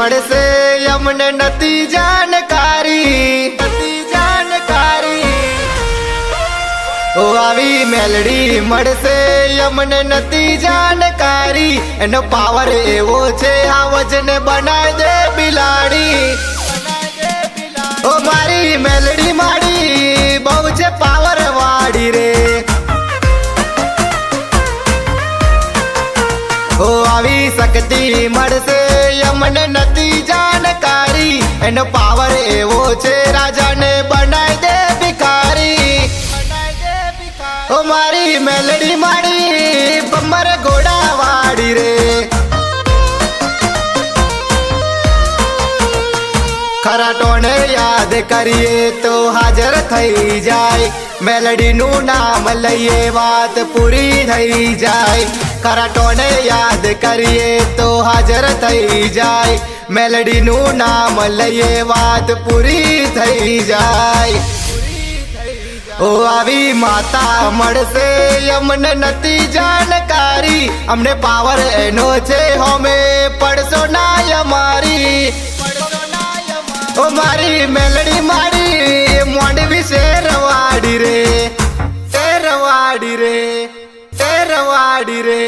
મળશે અમને નથી જાણકારી, ઓ આવી મેલડી મળશે અમને નથી જાણકારી, એનો પાવર એવો છે આ વજને બનાવી દે બિલાડી, ઓ મારી મેલડી માડી બહુ છે પાવર વાળી રે, ઓ આવી શક્તિ મળશે અમને નથી જાણકારી, એનો પાવર એવો છે રાજાને બનાવી દે ભિખારી, ઓ મારી મેલડી માડી બમ્બર ઘોડા વાળી રે, ખરાટોને યાદ કરીએ તો હાજર થઈ જાય, મેલડી નું નામ લઈએ વાત પૂરી થઈ જાય, ખરાટોને યાદ કરીએ તો હાજર થઈ જાય, મેલડી નું નામ લઈએ વાત પૂરી થઈ જાય, ઓ આવી માતા મળશે અમને નથી જાણકારી, અમને પાવર એનો છે હોમે પડશો ના અમારી, ઓ મારી મેલડી માડી મોંડવી શેરવાડી રે, શેરવાડી રે, શેરવાડી રે.